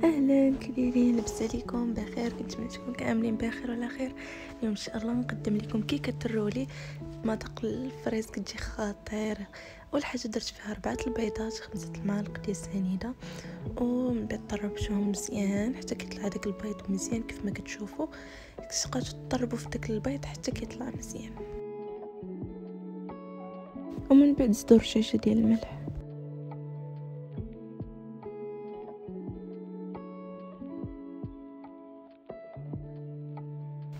اهلا كليلين، لاباس عليكم؟ بخير؟ كنت سمعتكم كاملين بخير وعلى خير. اليوم ان شاء الله نقدم لكم كيكه الرولي مذاق الفريز، كتجي خطيره. اول حاجه درت فيها 4 البيضات، 5 المعالق ديال سنيده، ومن بعد طربتهم مزيان حتى كيطلع داك البيض مزيان كيف ما كتشوفوا. تبقاو تطربوا في داك البيض حتى كيطلع مزيان، ومن بعد زدوا رشاشه ديال الملح.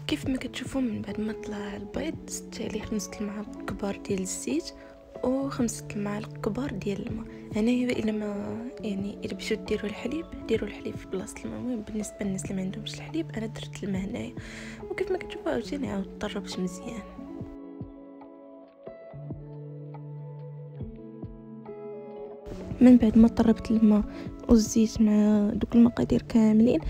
كيف ما كتشوفوا من بعد ما طلع البيض زدت عليه 5 المعالق كبار ديال الزيت و5 المعالق كبار ديال الماء. هنايا الا ما الا بغيتو ديروا الحليب في بلاصه الماء. المهم بالنسبه للناس اللي ما عندهمش الحليب انا درت الماء هنايا، وكيف ما كتشوفوا عاوتاني عاود طربت مزيان. من بعد ما طربت الماء والزيت مع دوك المقادير كاملين،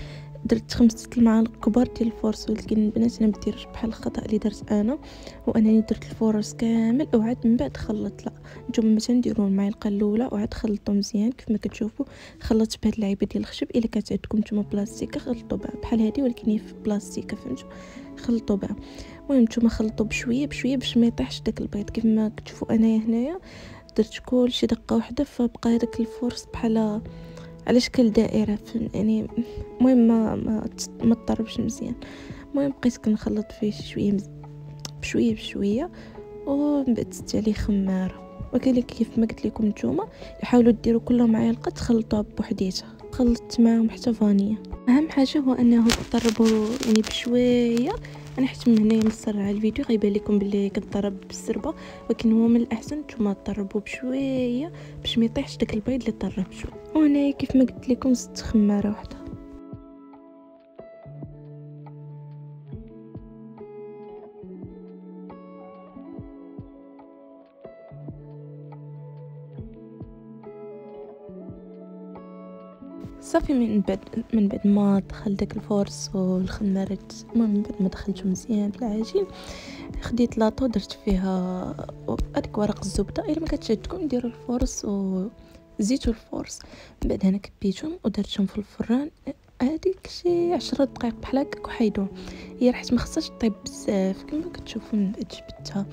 درت 5 المعالق كبار ديال الفورص. ولكن البنات انا مديرش بحال الخطا اللي درت انا، وانني درت الفورص كامل وعاد من بعد خلطت. لا، نتوما مثلا ديروا المعلقه الاولى وعاد خلطوا مزيان كيف ما كتشوفوا. خلطت بهاد اللعيبه ديال الخشب، الا كانت عندكم نتوما بلاستيكه خلطوا بها بحال هذه، ولكن هي في بلاستيكه، فهمتوا؟ خلطوا بها. المهم نتوما خلطوا بشويه بشويه باش ما يطيحش داك البيض. كيف ما كتشوفوا انايا هنايا درت كلشي دقه واحده، فبقى هذاك الفورص بحال على شكل دائره، يعني المهم ما تطربش مزيان. المهم بقيت كنخلط فيه شويه بشويه بشويه، ومن بعد زدت عليه خماره. وكذلك كيف ما قلت لكم نتوما حاولوا ديروا كل معلقه تخلطوها بوحديتها. خلطت معاهم حتى فانيا. اهم حاجه هو انه تطربوا يعني بشويه. انا حيت من هنا مسرعه الفيديو غيبان لكم بلي كنطرب بالسربه، ولكن هو من الاحسن نتوما تطربوا بشويه باش ما يطيحش داك البيض اللي طربتو. وهنا كيف ما قلت لكم زدت خماره واحده. صافي من بعد ما دخل داك الفورس والخمارات، المهم من بعد ما دخلته مزيان في العجين، خديت لاطو درت فيها هذيك ورق الزبده. الا ما كانتش عندكم ديروا الفورس وزيتوا الفورس. من بعد هنا كبيتهم ودرتهم في الفران هذيك شي 10 دقائق بحال هكاك وحيدوهم. هي حيت ما خصهاش طيب بزاف كما كتشوفوا. من بعد جبدتها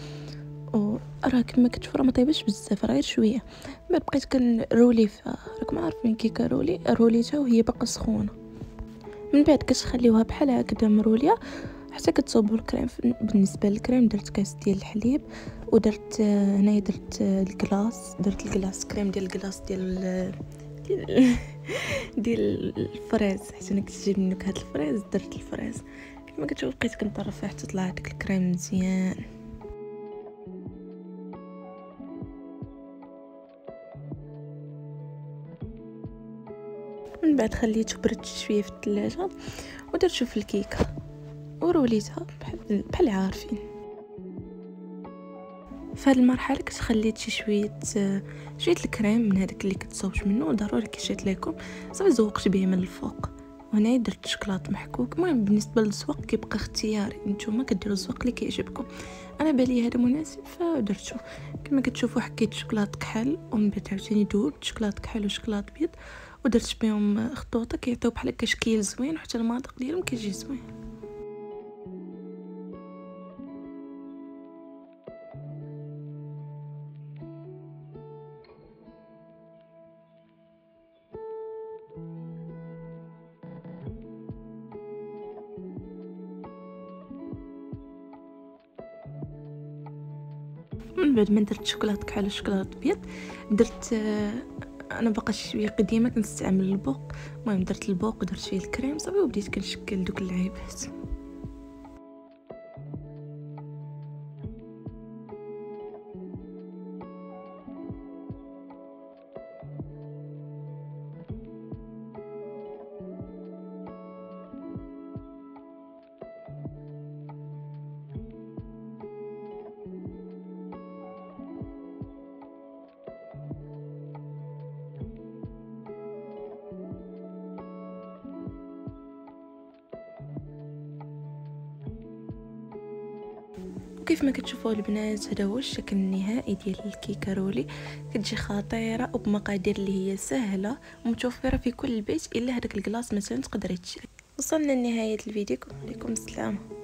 وراه كما كتشوفوا راه ما طيبش بزاف، راه غير شويه. من بعد بقيت كنرولي فيها. راكم عارفين كيكه روليتها وهي باقا سخونه. من بعد كتخليوها بحال هكذا مروليه حتى كتصوبوا الكريم. بالنسبه للكريم درت كاس ديال الحليب، ودرت هنايا درت الكلاص كريم ديال الكلاص ديال ديال الفريز، حيت انا كتجيبني نكهه الفريز. درت الفريز كما كتشوفوا. بقيت كنطرف فيه حتى طلع داك الكريم مزيان. من بعد خليته برد شويه في الثلاجه ودرته في الكيكه وروليتها بحال عارفين. في هذه المرحله كنت خليت شويه الكريم من هذاك اللي كتصوبش منه، ضروري كيشيت لكم. صافي زوقت به من الفوق. وهنا درت شكلاط محكوك. المهم بالنسبه للزواق كيبقى اختياري، نتوما كديروا الزواق اللي كيعجبكم. انا بالي هذا مناسب فدرتو. كما كتشوفوا حكيت شكلاط كحل، ومن بعد عاوتاني دوبت شكلاط كحل وشكلاط بيض ودرت بهم خطوطه كيعطيو بحال هكا شكل زوين، وحتى المذاق ديالهم كيجي زوين. من بعد ما درت شوكولاط كحل وشوكولاط بيض درت انا باقا شويه قديمه كنستعمل البوق. المهم درت البوق ودرت فيه الكريم صافي، وبديت كنشكل دوك اللعيبات. وكيف ما كتشوفوا البنات هذا هو الشكل النهائي ديال الكيكه رولي. كتجي خطيره وبمقادير اللي هي سهله ومتوفره في كل بيت الا هذاك الكلاص مثلا تقدري تشري. وصلنا لنهايه الفيديو، لكم السلامه.